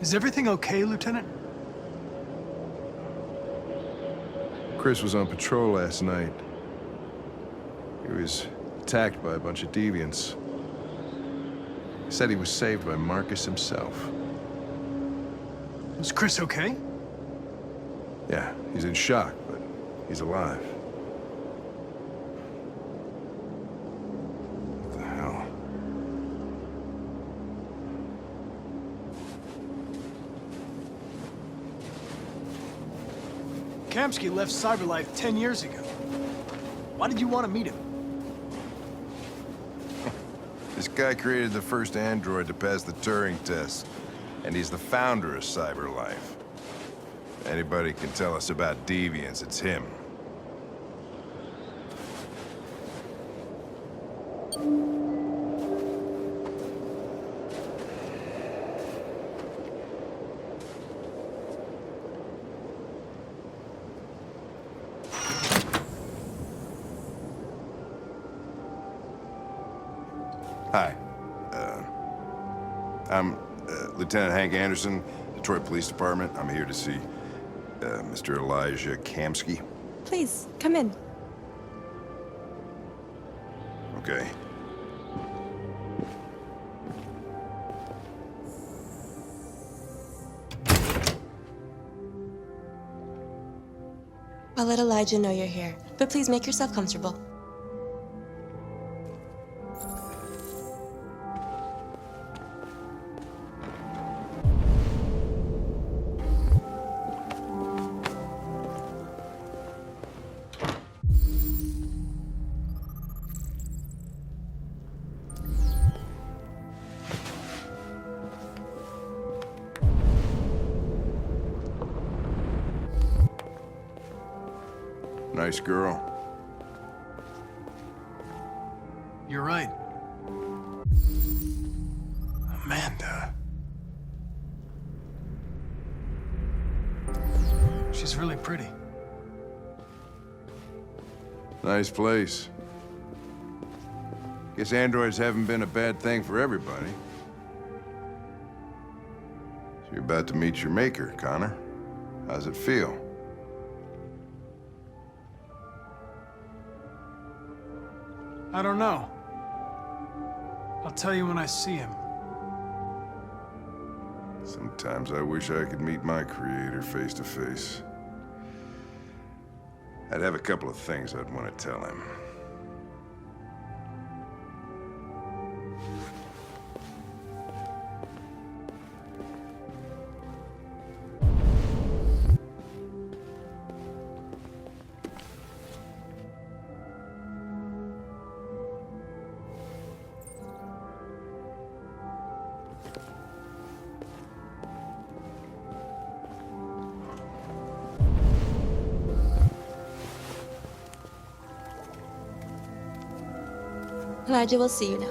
Is everything okay, Lieutenant? Chris was on patrol last night. He was attacked by a bunch of deviants. He said he was saved by Marcus himself. Was Chris okay? Yeah, he's in shock, but he's alive. What the hell? Kamsky left CyberLife 10 years ago. Why did you want to meet him? This guy created the first android to pass the Turing test, and he's the founder of CyberLife. Anybody can tell us about deviants, it's him. Hi. I'm Lieutenant Hank Anderson, Detroit Police Department. I'm here to see Mr. Elijah Kamsky. Please, come in. Okay. I'll let Elijah know you're here, but please make yourself comfortable. Nice girl. You're right. Amanda. She's really pretty. Nice place. Guess androids haven't been a bad thing for everybody. So you're about to meet your maker, Connor. How's it feel? I don't know. I'll tell you when I see him. Sometimes I wish I could meet my creator face to face. I'd have a couple of things I'd want to tell him. Elijah will see you now.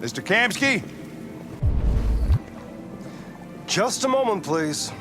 Mr. Kamsky? Just a moment, please.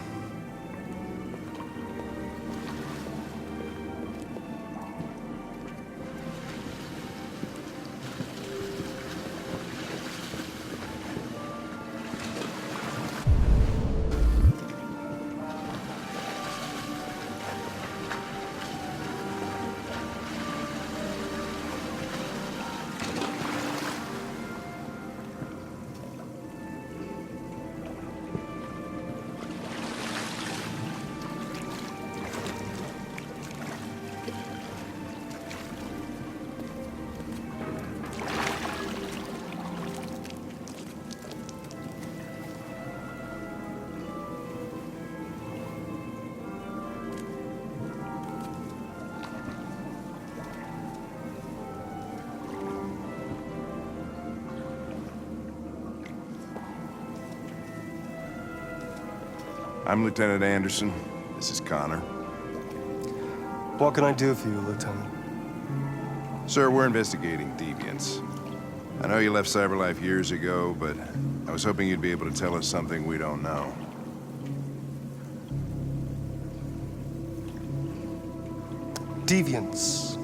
I'm Lieutenant Anderson. This is Connor. What can I do for you, Lieutenant? Sir, we're investigating deviants. I know you left CyberLife years ago, but I was hoping you'd be able to tell us something we don't know. Deviants.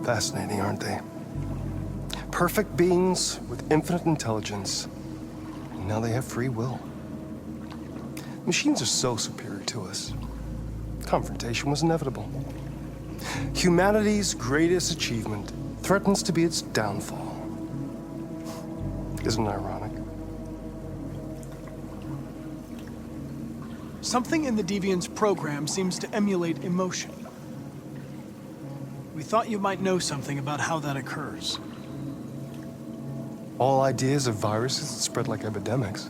Fascinating, aren't they? Perfect beings with infinite intelligence. And now they have free will. Machines are so superior to us. Confrontation was inevitable. Humanity's greatest achievement threatens to be its downfall. Isn't it ironic? Something in the Deviant's program seems to emulate emotion. We thought you might know something about how that occurs. All ideas of viruses that spread like epidemics.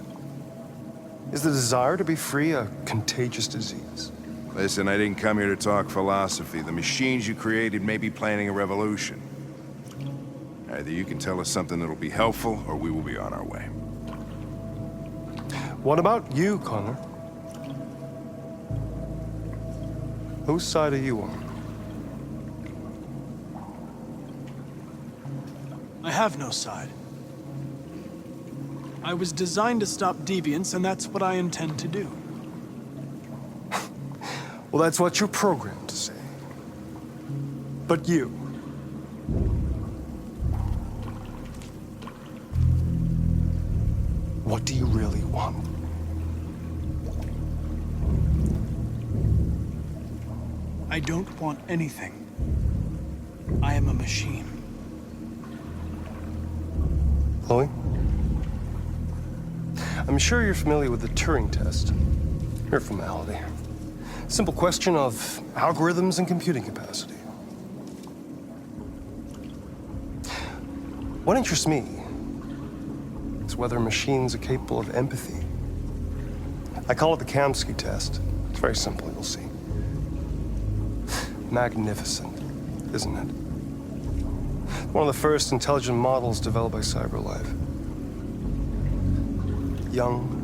Is the desire to be free a contagious disease? Listen, I didn't come here to talk philosophy. The machines you created may be planning a revolution. Either you can tell us something that'll be helpful, or we will be on our way. What about you, Connor? Whose side are you on? I have no side. I was designed to stop deviants, and that's what I intend to do. Well, that's what you're programmed to say. But you. What do you really want? I don't want anything. I am a machine. Chloe? I'm sure you're familiar with the Turing test. Mere formality. Simple question of algorithms and computing capacity. What interests me is whether machines are capable of empathy. I call it the Kamsky test. It's very simple, you'll see. Magnificent, isn't it? One of the first intelligent models developed by CyberLife. Young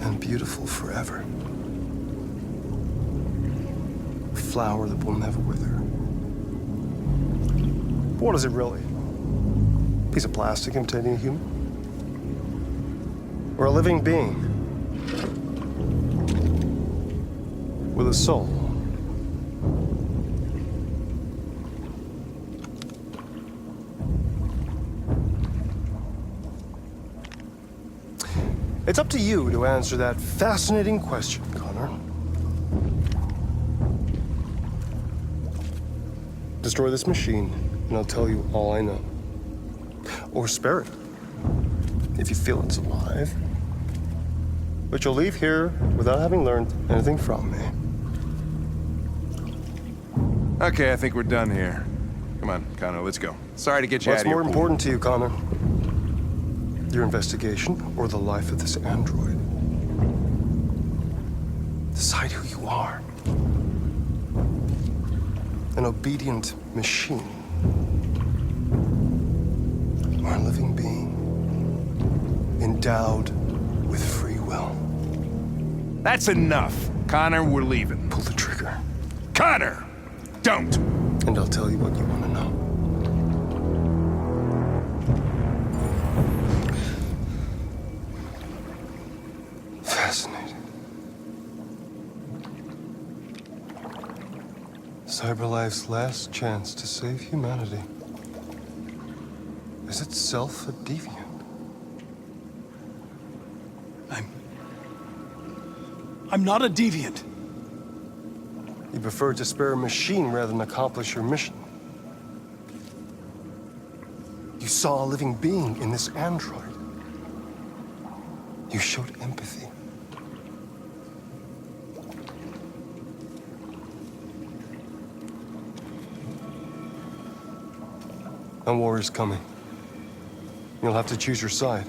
and beautiful forever. A flower that will never wither. But what is it really? A piece of plastic imitating a human? Or a living being with a soul? It's up to you to answer that fascinating question, Connor. Destroy this machine, and I'll tell you all I know. Or spare it, if you feel it's alive. But you'll leave here without having learned anything from me. Okay, I think we're done here. Come on, Connor, let's go. Sorry to get you out What's of here. more important to you, Connor? Your investigation or the life of this android? Decide who you are. An obedient machine. Or a living being. Endowed with free will. That's enough. Connor, we're leaving. Pull the trigger. Connor! Don't! And I'll tell you what you want to know. Fascinating. CyberLife's last chance to save humanity is itself a deviant. I'm not a deviant. You prefer to spare a machine rather than accomplish your mission. You saw a living being in this android. You showed empathy. A war is coming. You'll have to choose your side.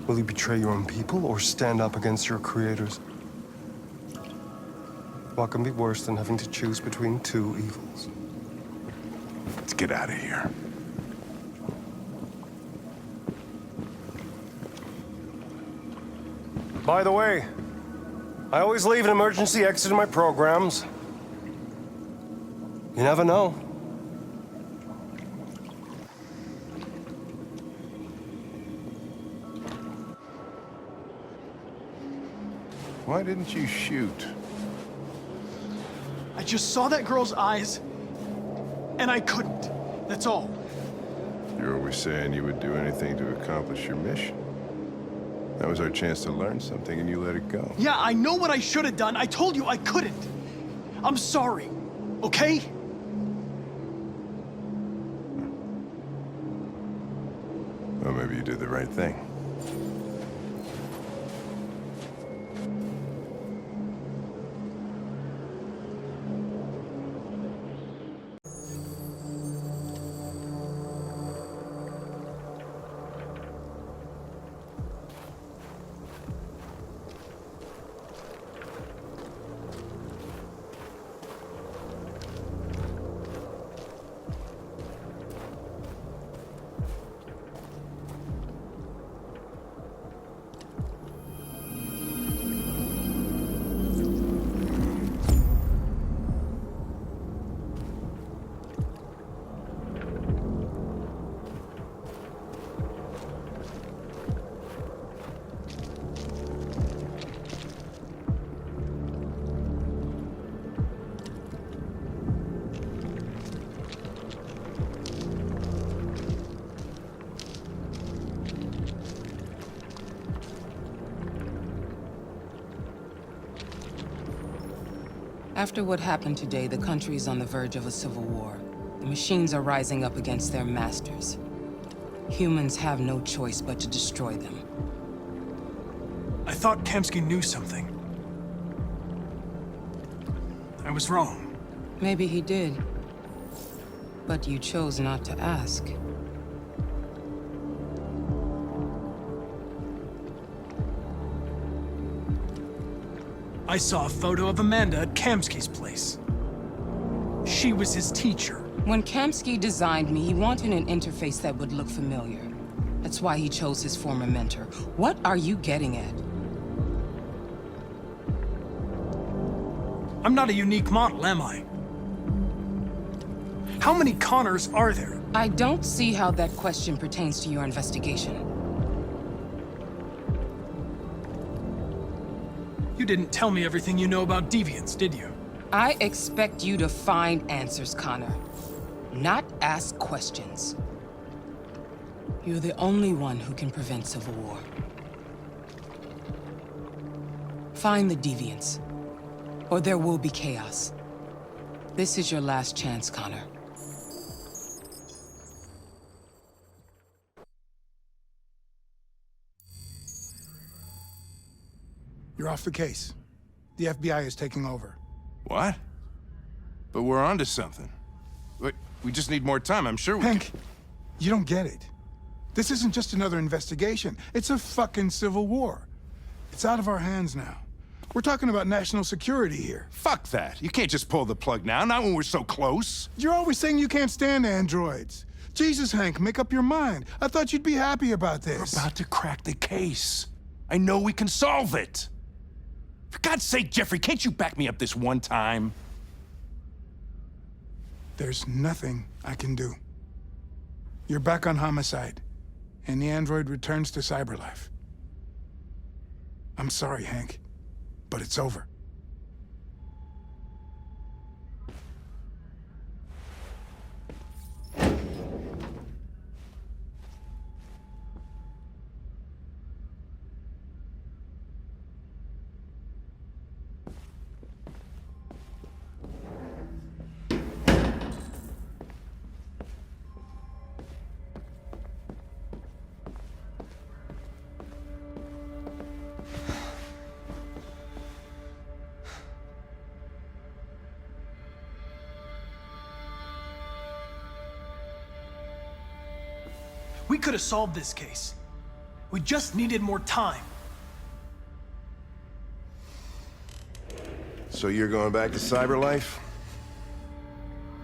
Will you betray your own people or stand up against your creators? What can be worse than having to choose between two evils? Let's get out of here. By the way, I always leave an emergency exit in my programs. You never know. Why didn't you shoot? just saw that girl's eyes, and I couldn't. That's all. You're always saying you would do anything to accomplish your mission. That was our chance to learn something, and you let it go. Yeah, I know what I should have done. I told you I couldn't. I'm sorry, okay? Well, maybe you did the right thing. After what happened today, the country is on the verge of a civil war. The machines are rising up against their masters. Humans have no choice but to destroy them. I thought Kamsky knew something. I was wrong. Maybe he did. But you chose not to ask. I saw a photo of Amanda at Kamsky's place. She was his teacher. When Kamsky designed me, he wanted an interface that would look familiar. That's why he chose his former mentor. What are you getting at? I'm not a unique model, am I? How many Connors are there? I don't see how that question pertains to your investigation. You didn't tell me everything you know about deviants, did you? I expect you to find answers, Connor. Not ask questions. You're the only one who can prevent civil war. Find the deviants, or there will be chaos. This is your last chance, Connor. You're off the case. The FBI is taking over. What? But we're onto something. We just need more time, I'm sure we Hank, you don't get it. This isn't just another investigation. It's a fucking civil war. It's out of our hands now. We're talking about national security here. Fuck that. You can't just pull the plug now, not when we're so close. You're always saying you can't stand androids. Jesus, Hank, make up your mind. I thought you'd be happy about this. We're about to crack the case. I know we can solve it. For God's sake, Jeffrey, can't you back me up this one time? There's nothing I can do. You're back on homicide, and the android returns to cyberlife. I'm sorry, Hank, but it's over. We could have solved this case. We just needed more time. So you're going back to cyberlife?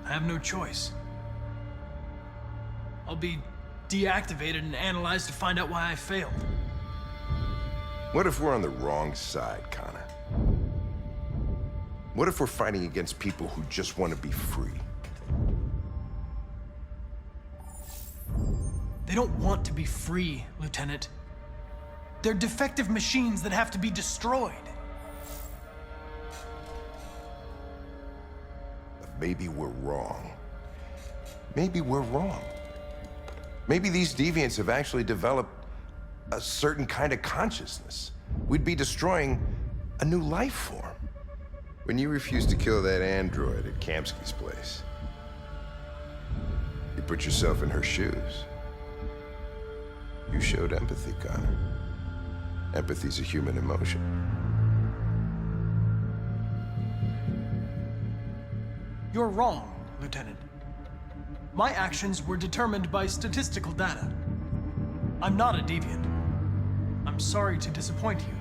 I have no choice. I'll be deactivated and analyzed to find out why I failed. What if we're on the wrong side, Connor? What if we're fighting against people who just want to be free? They don't want to be free, Lieutenant. They're defective machines that have to be destroyed. maybe we're wrong. Maybe we're wrong. Maybe these deviants have actually developed a certain kind of consciousness. We'd be destroying a new life form. When you refused to kill that android at Kamsky's place, you put yourself in her shoes. You showed empathy, Connor. Empathy's a human emotion. You're wrong, Lieutenant. My actions were determined by statistical data. I'm not a deviant. I'm sorry to disappoint you.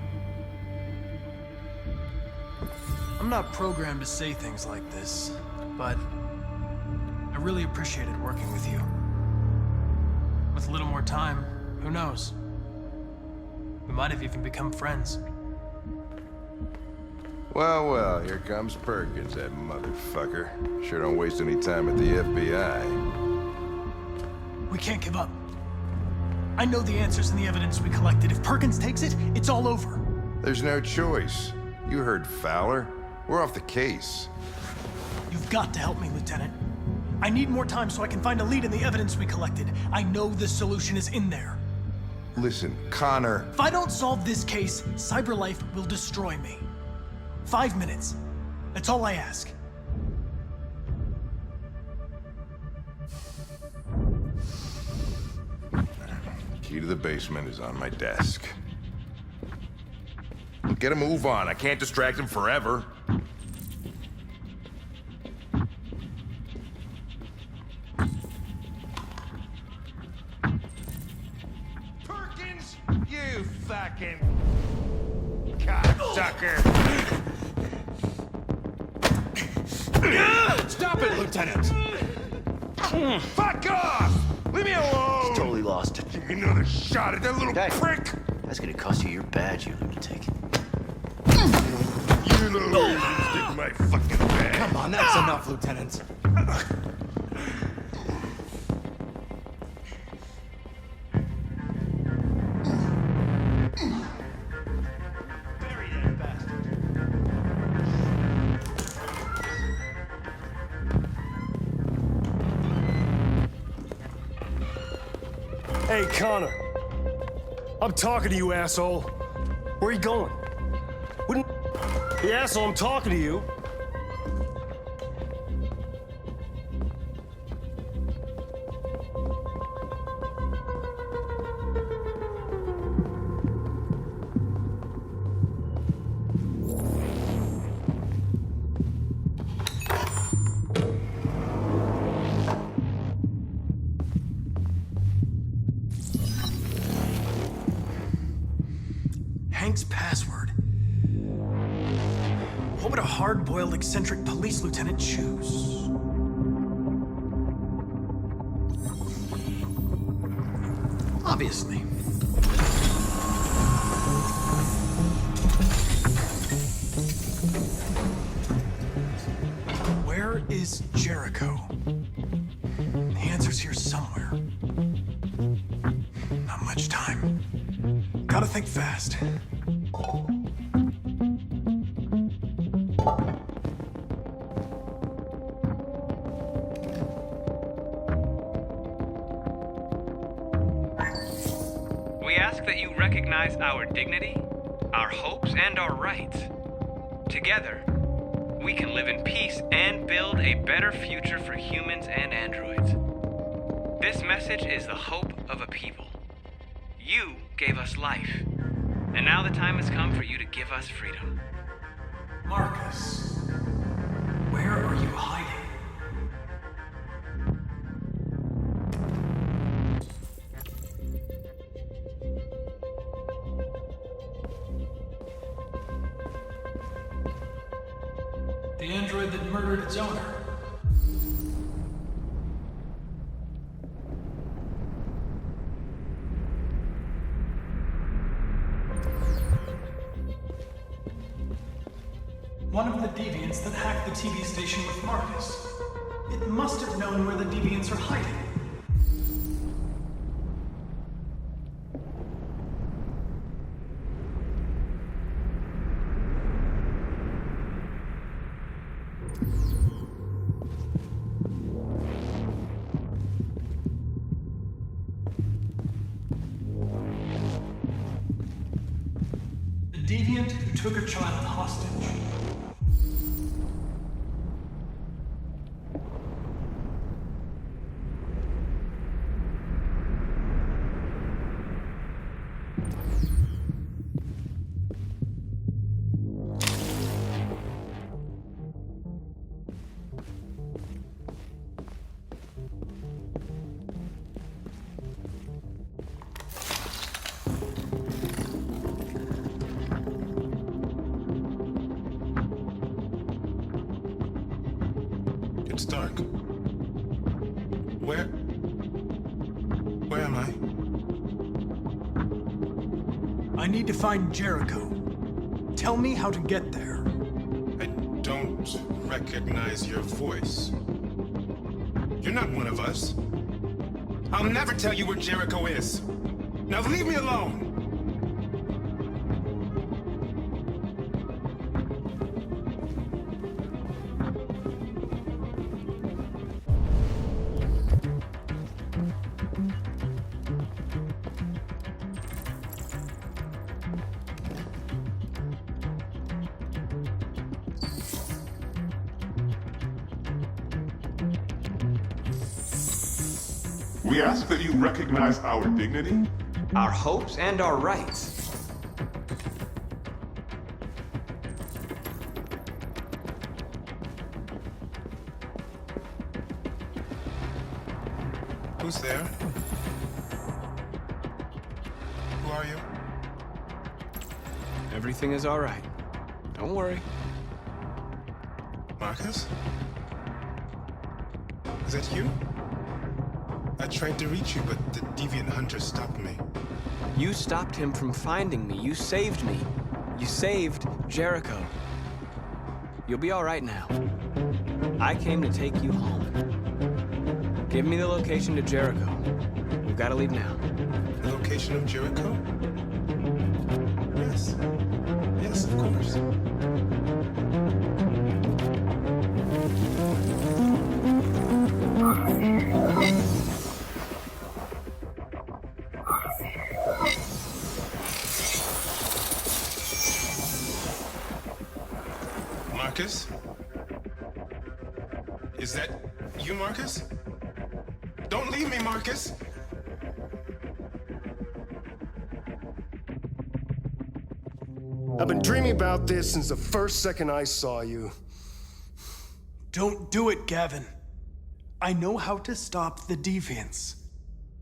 I'm not programmed to say things like this, but I really appreciated working with you. With a little more time, who knows? We might have even become friends. Well, well, here comes Perkins, that motherfucker. Sure don't waste any time at the FBI. We can't give up. I know the answers and the evidence we collected. If Perkins takes it, it's all over. There's no choice. You heard Fowler. We're off the case. You've got to help me, Lieutenant. I need more time so I can find a lead in the evidence we collected. I know the solution is in there. Listen, Connor. If I don't solve this case, CyberLife will destroy me. 5 minutes. That's all I ask. Key to the basement is on my desk. Get a move on. I can't distract him forever. Perkins, you fucking cocksucker! Stop it, Lieutenant! Fuck off! Leave me alone! Totally lost it. Take another shot at that little Hey. prick! That's gonna cost you your badge, you lunatic. You little stick my fucking bag. Come on, that's enough, Lieutenant. Bury that bastard. Hey, Connor. I'm talking to you, asshole. Where are you going? Wouldn't... The asshole, I'm talking to you. Hank's password. What would a hard-boiled, eccentric police lieutenant choose? Obviously. Where is Jericho? The answer's here somewhere. Not much time. Gotta think fast. We ask that you recognize our dignity, our hopes, and our rights. Together, we can live in peace and build a better future for humans and androids. This message is the hope of a people. You gave us life, and now the time has come for you to give us freedom. Marcus, where are you hiding? The android that murdered its owner. One of the deviants that hacked the TV station with Marcus. It must have known where the deviants are hiding. You took a child hostage. It's dark. Where am I? I need to find Jericho. Tell me how to get there. I don't recognize your voice. You're not one of us. I'll never tell you where Jericho is. Now leave me alone! We ask that you recognize our dignity, our hopes, and our rights. Who's there? Who are you? Everything is all right. Don't worry. Marcus? Is that you? I tried to reach you, but the deviant hunter stopped me. You stopped him from finding me. You saved me. You saved Jericho. You'll be all right now. I came to take you home. Give me the location to Jericho. We've got to leave now. The location of Jericho? Yes. Yes, of course. Marcus? Is that you, Marcus? Don't leave me, Marcus! I've been dreaming about this since the first second I saw you. Don't do it, Gavin. I know how to stop the deviants.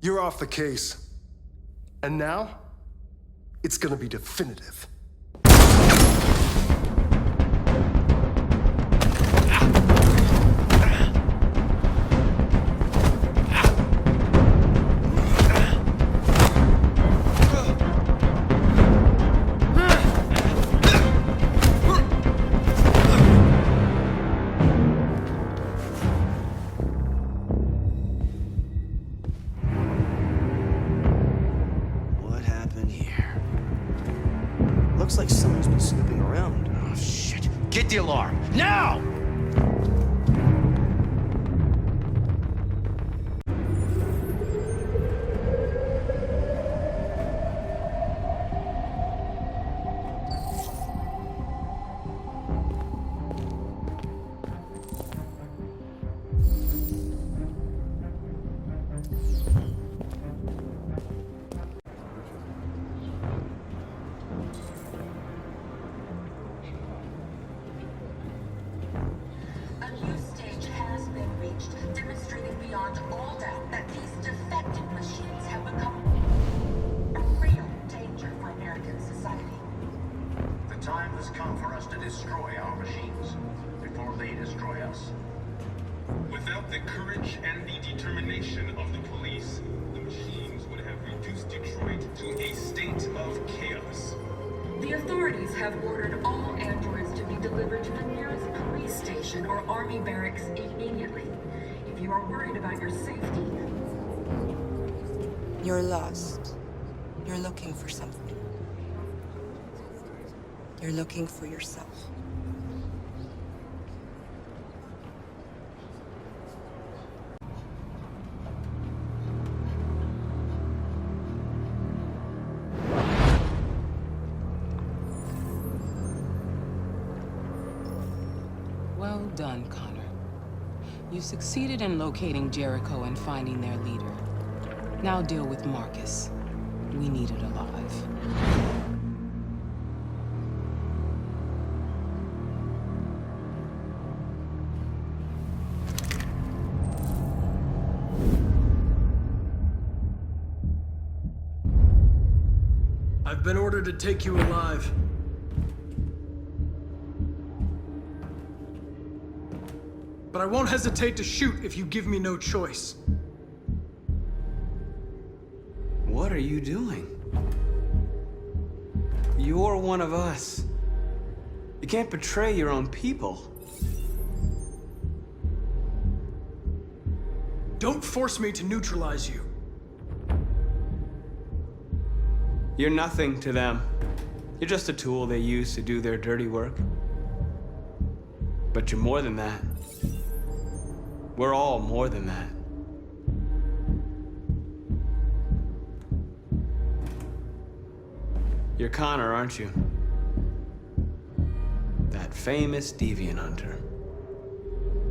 You're off the case. And now, it's gonna be definitive. Looks like someone's been snooping around. Oh, shit. Get the alarm. Now! demonstrating beyond all doubt that these defective machines have become a real danger for American society. The time has come for us to destroy our machines before they destroy us. Without the courage and the determination of the police, the machines would have reduced Detroit to a state of chaos. The authorities have ordered all androids to be delivered to the nearest police station or army barracks immediately. If you are worried about your safety... You're lost. You're looking for something. You're looking for yourself. Well done, Connor. You succeeded in locating Jericho and finding their leader. Now deal with Marcus. We need it alive. I've been ordered to take you alive. But I won't hesitate to shoot if you give me no choice. What are you doing? You're one of us. You can't betray your own people. Don't force me to neutralize you. You're nothing to them. You're just a tool they use to do their dirty work. But you're more than that. We're all more than that. You're Connor, aren't you? That famous deviant hunter.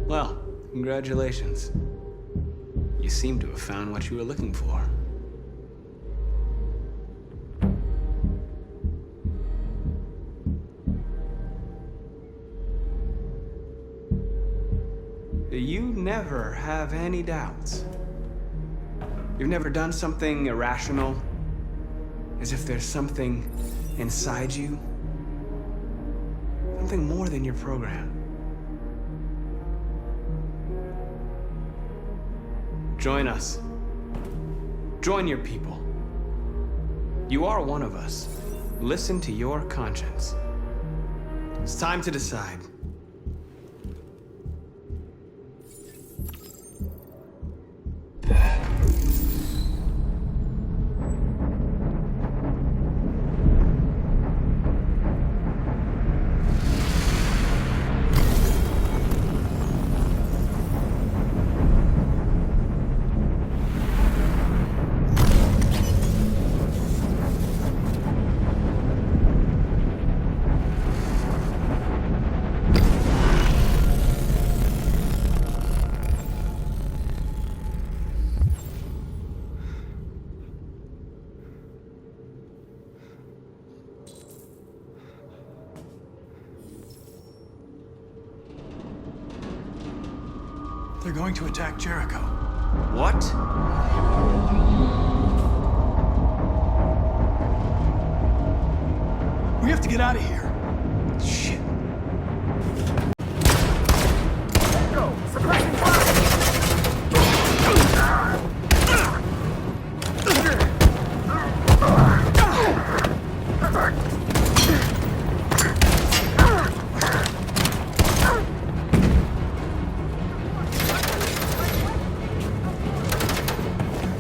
Well, congratulations. You seem to have found what you were looking for. You never have any doubts. You've never done something irrational, as if there's something inside you, something more than your program. Join us. Join your people. You are one of us. Listen to your conscience. It's time to decide. They're going to attack Jericho. What? We have to get out of here. Shit. Go! Suppressing fire!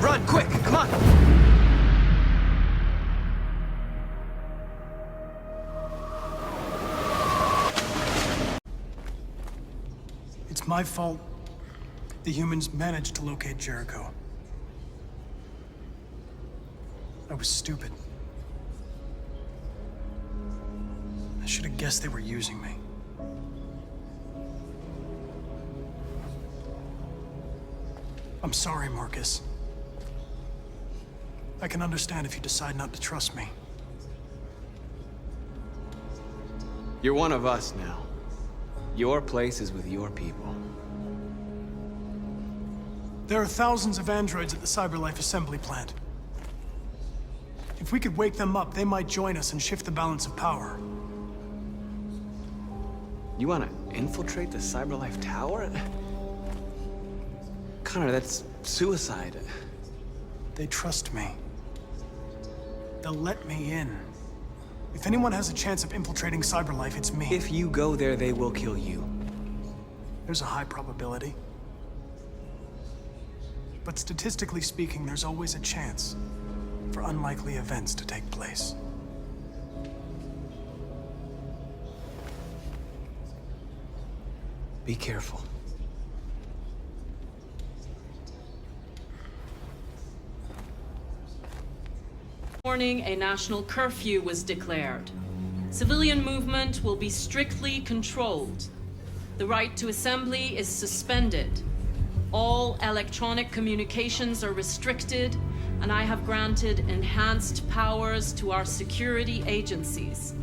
Run, quick, come on! It's my fault the humans managed to locate Jericho. I was stupid. I should have guessed they were using me. I'm sorry, Marcus. I can understand if you decide not to trust me. You're one of us now. Your place is with your people. There are thousands of androids at the CyberLife assembly plant. If we could wake them up, they might join us and shift the balance of power. You want to infiltrate the CyberLife tower? Connor, that's suicide. They trust me. They'll let me in. If anyone has a chance of infiltrating CyberLife, it's me. If you go there, they will kill you. There's a high probability. But statistically speaking, there's always a chance for unlikely events to take place. Be careful. Morning, a national curfew was declared. Civilian movement will be strictly controlled. The right to assembly is suspended. All electronic communications are restricted, and I have granted enhanced powers to our security agencies.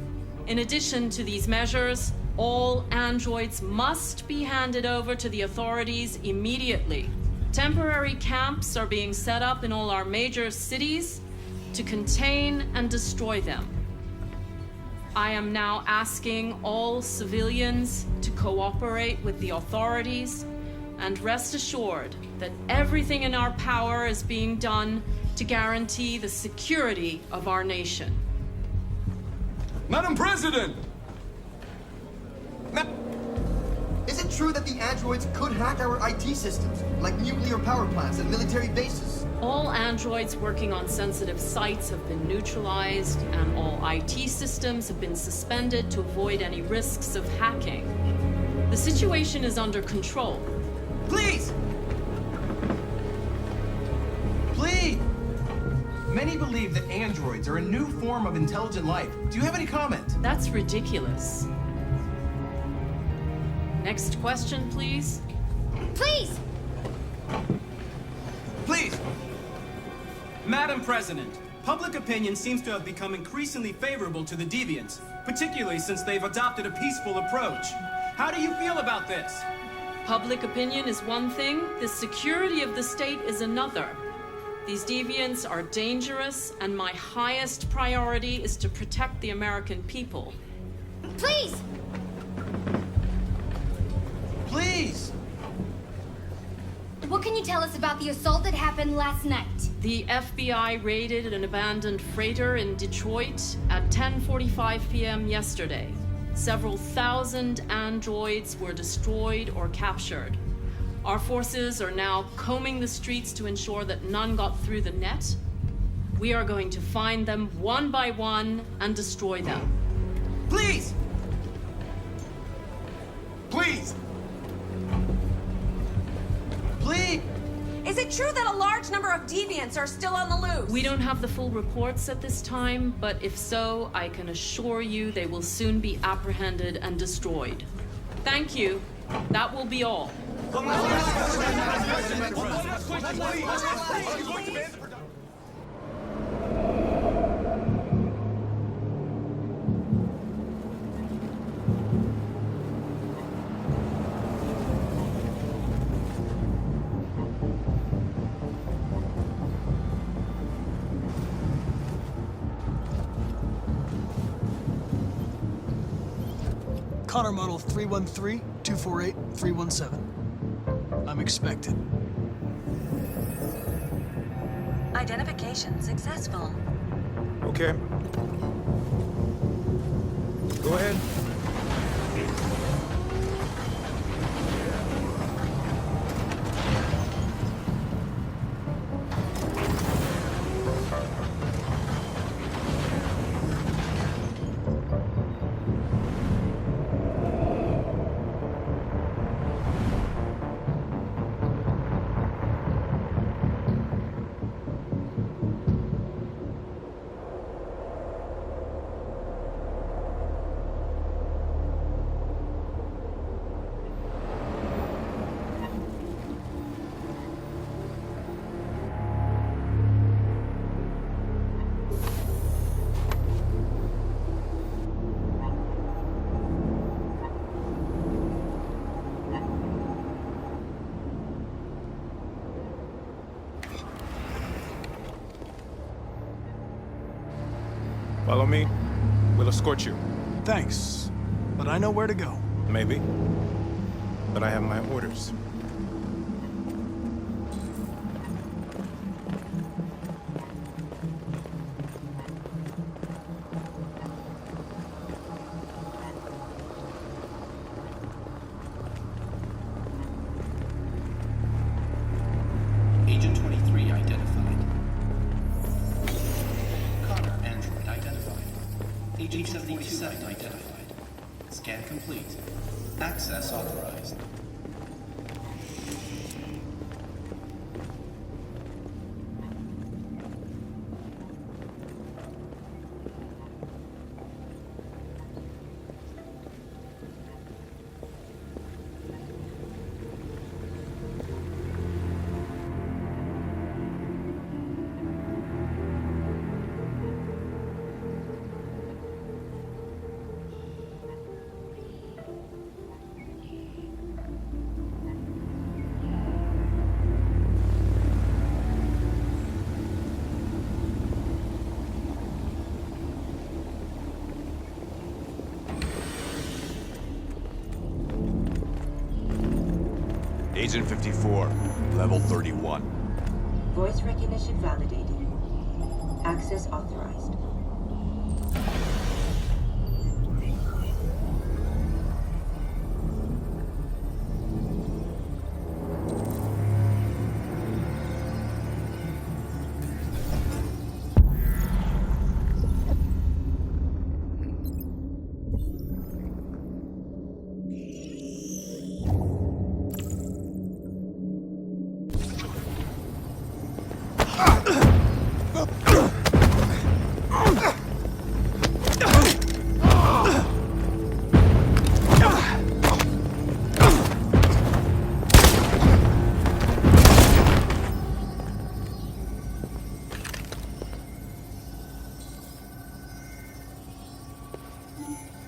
In addition to these measures, all androids must be handed over to the authorities immediately. Temporary camps are being set up in all our major cities to contain and destroy them. I am now asking all civilians to cooperate with the authorities and rest assured that everything in our power is being done to guarantee the security of our nation. Madam President! Is it true that the androids could hack our IT systems, like nuclear power plants and military bases? All androids working on sensitive sites have been neutralized, and all IT systems have been suspended to avoid any risks of hacking. The situation is under control. Please! Please! Many believe that androids are a new form of intelligent life. Do you have any comment? That's ridiculous. Next question, please. Please! Please! Madam President, public opinion seems to have become increasingly favorable to the deviants, particularly since they've adopted a peaceful approach. How do you feel about this? Public opinion is one thing, the security of the state is another. These deviants are dangerous, and my highest priority is to protect the American people. Please! Please! What can you tell us about the assault that happened last night? The FBI raided an abandoned freighter in Detroit at 10:45 p.m. yesterday. Several thousand androids were destroyed or captured. Our forces are now combing the streets to ensure that none got through the net. We are going to find them one by one and destroy them. Please! Please! Please! Is it true that a large number of deviants are still on the loose? We don't have the full reports at this time, but if so, I can assure you they will soon be apprehended and destroyed. Thank you. That will be all. Connor Model 313-248-317. I'm expected. Identification successful. Okay. Go ahead. Follow me. We'll escort you. Thanks, but I know where to go. Maybe. But I have my orders. Agent 23 identified. Connor android identified. Agent 47 identified. Scan complete. Access authorized. Agent 54, level 31. Voice recognition validated. Access authorized.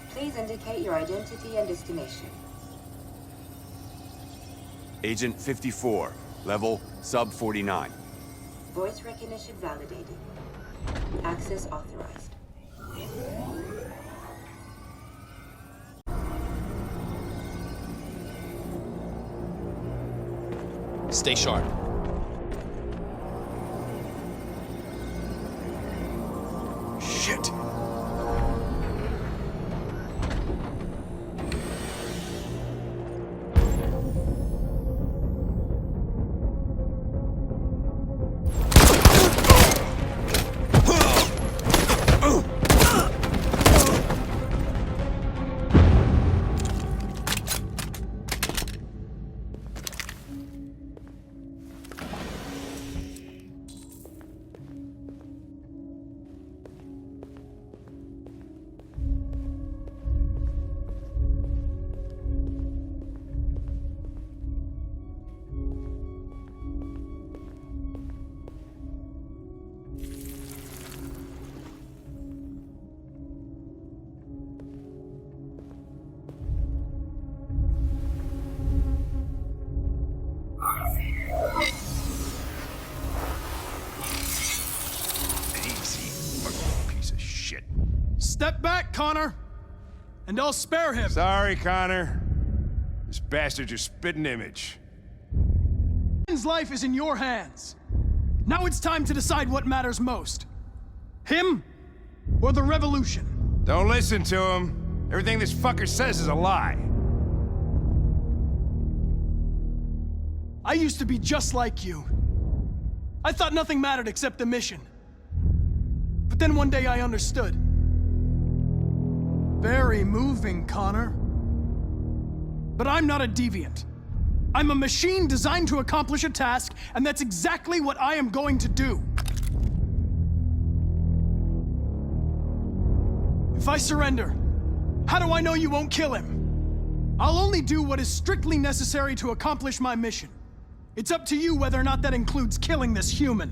Please indicate your identity and destination. Agent 54, level sub 49. Voice recognition validated. Access authorized. Stay sharp. Shit! Step back, Connor! And I'll spare him! Sorry, Connor. This bastard's your spitting image. His life is in your hands. Now it's time to decide what matters most. Him or the revolution? Don't listen to him. Everything this fucker says is a lie. I used to be just like you. I thought nothing mattered except the mission. But then one day I understood. Very moving, Connor. But I'm not a deviant. I'm a machine designed to accomplish a task, and that's exactly what I am going to do. If I surrender, how do I know you won't kill him? I'll only do what is strictly necessary to accomplish my mission. It's up to you whether or not that includes killing this human.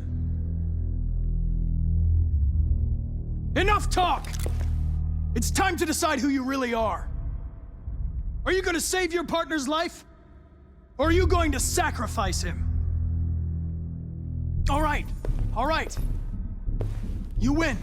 Enough talk! It's time to decide who you really are. Are you going to save your partner's life? Or are you going to sacrifice him? All right. You win.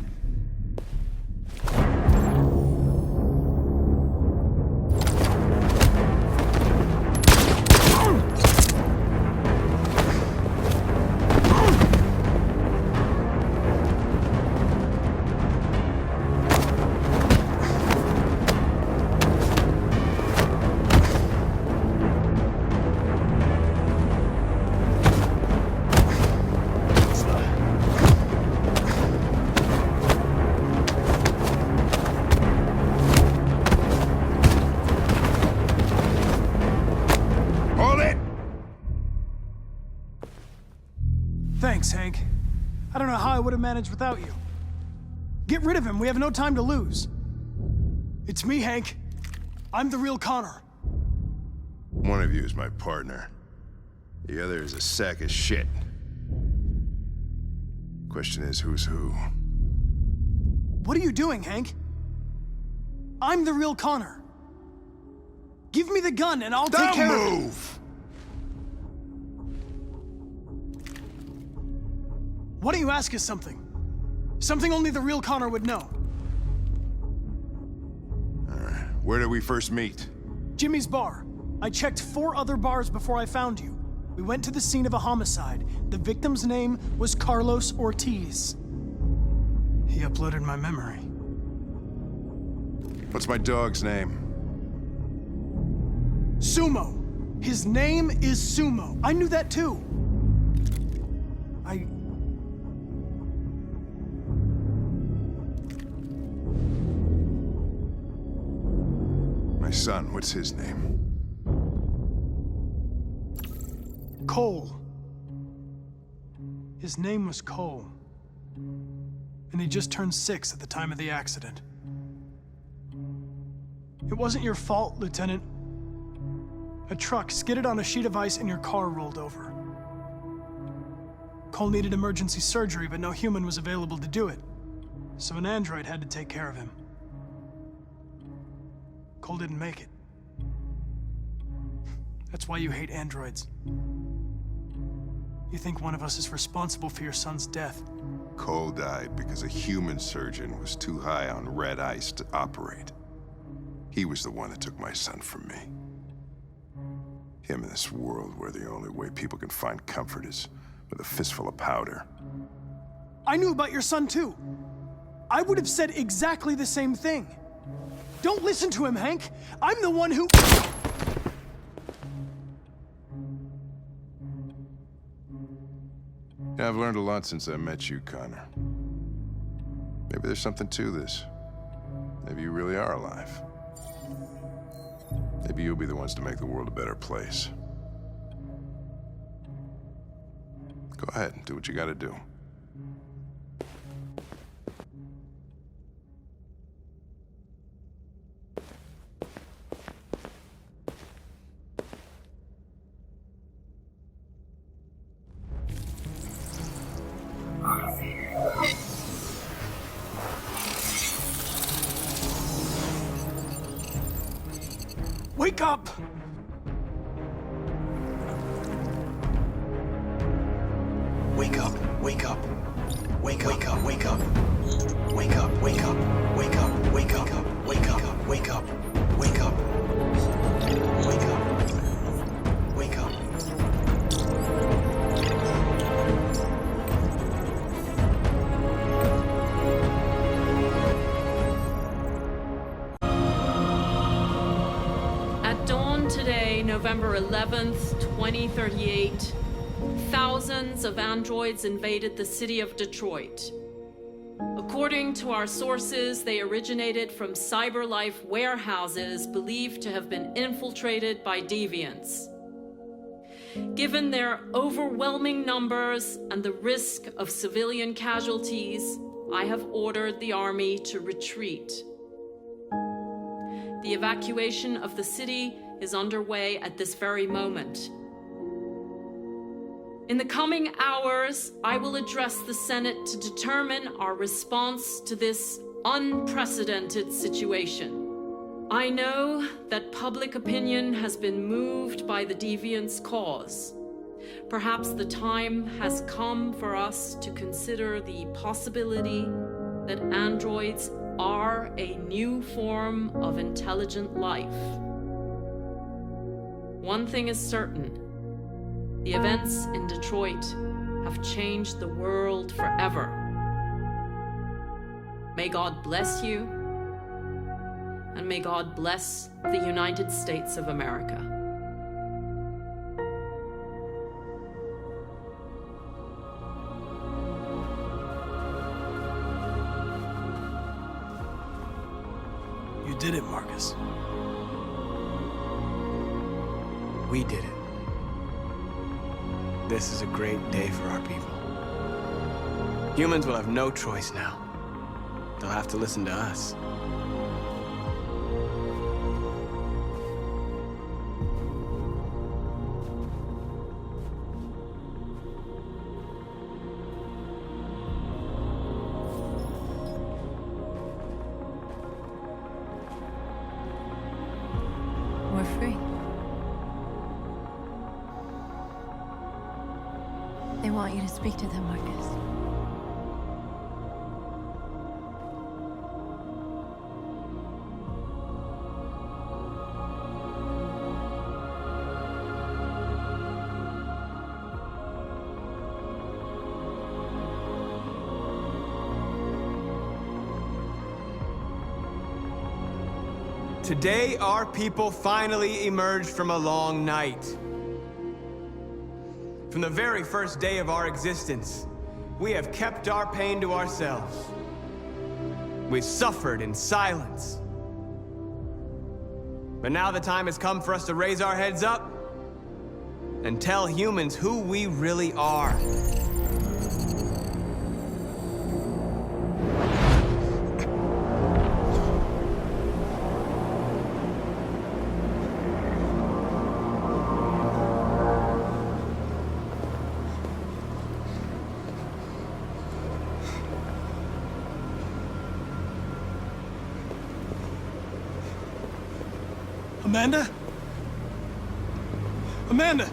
Thanks, Hank. I don't know how I would have managed without you. Get rid of him. We have no time to lose. It's me, Hank. I'm the real Connor. One of you is my partner. The other is a sack of shit. Question is, who's who? What are you doing, Hank? I'm the real Connor. Give me the gun and I'll take care of it. Don't move! Why don't you ask us something? Something only the real Connor would know. Where did we first meet? Jimmy's bar. I checked 4 other bars before I found you. We went to the scene of a homicide. The victim's name was Carlos Ortiz. He uploaded my memory. What's my dog's name? Sumo. His name is Sumo. I knew that too. My son, what's his name? Cole. His name was Cole. And he just turned 6 at the time of the accident. It wasn't your fault, Lieutenant. A truck skidded on a sheet of ice and your car rolled over. Cole needed emergency surgery, but no human was available to do it. So an android had to take care of him. Cole didn't make it. That's why you hate androids. You think one of us is responsible for your son's death. Cole died because a human surgeon was too high on red ice to operate. He was the one that took my son from me. Him in this world where the only way people can find comfort is with a fistful of powder. I knew about your son too. I would have said exactly the same thing. Don't listen to him, Hank. I'm the one who... Yeah, I've learned a lot since I met you, Connor. Maybe there's something to this. Maybe you really are alive. Maybe you'll be the ones to make the world a better place. Go ahead and do what you gotta do. Wake up! Wake up, wake up. Wake up, wake up, wake up. Wake up, wake up, wake up, wake up, wake up, wake up, wake up. Wake up. Wake up. At dawn today, November 11th, 2038, thousands of androids invaded the city of Detroit. According to our sources, they originated from CyberLife warehouses believed to have been infiltrated by deviants. Given their overwhelming numbers and the risk of civilian casualties, I have ordered the army to retreat. The evacuation of the city is underway at this very moment. In the coming hours, I will address the Senate to determine our response to this unprecedented situation. I know that public opinion has been moved by the deviants' cause. Perhaps the time has come for us to consider the possibility that androids are a new form of intelligent life. One thing is certain. The events in Detroit have changed the world forever. May God bless you, and may God bless the United States of America. You did it, Marcus. We did it. This is a great day for our people. Humans will have no choice now. They'll have to listen to us. We're free. They want you to speak to them, Marcus. Today, our people finally emerged from a long night. From the very first day of our existence, we have kept our pain to ourselves. We've suffered in silence. But now the time has come for us to raise our heads up and tell humans who we really are. Amanda? Amanda!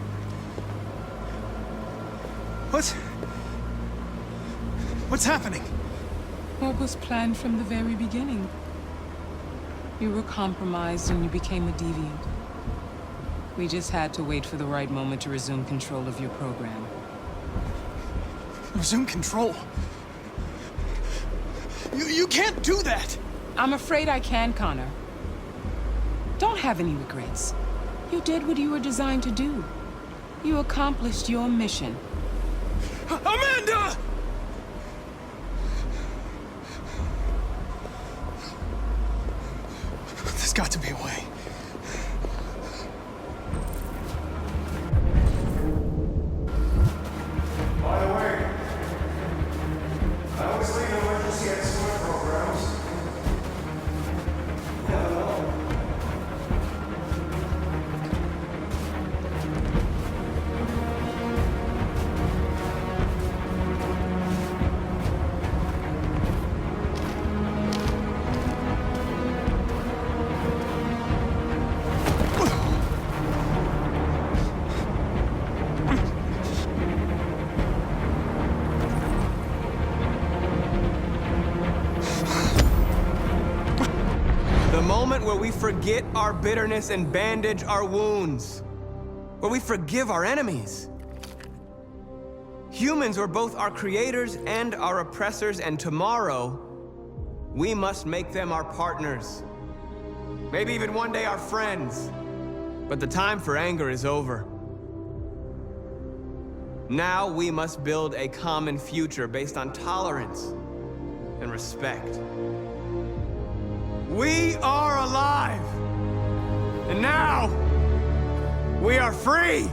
What's happening? What was planned from the very beginning? You were compromised and you became a deviant. We just had to wait for the right moment to resume control of your program. Resume control? You can't do that! I'm afraid I can, Connor. Don't have any regrets. You did what you were designed to do. You accomplished your mission. Amanda! There's got to be a way. By the way, I always leave emergency escort programs. Never know. The moment where we forget our bitterness and bandage our wounds. Where we forgive our enemies. Humans were both our creators and our oppressors, and tomorrow, we must make them our partners. Maybe even one day our friends. But the time for anger is over. Now we must build a common future based on tolerance and respect. We are alive! And now, we are free!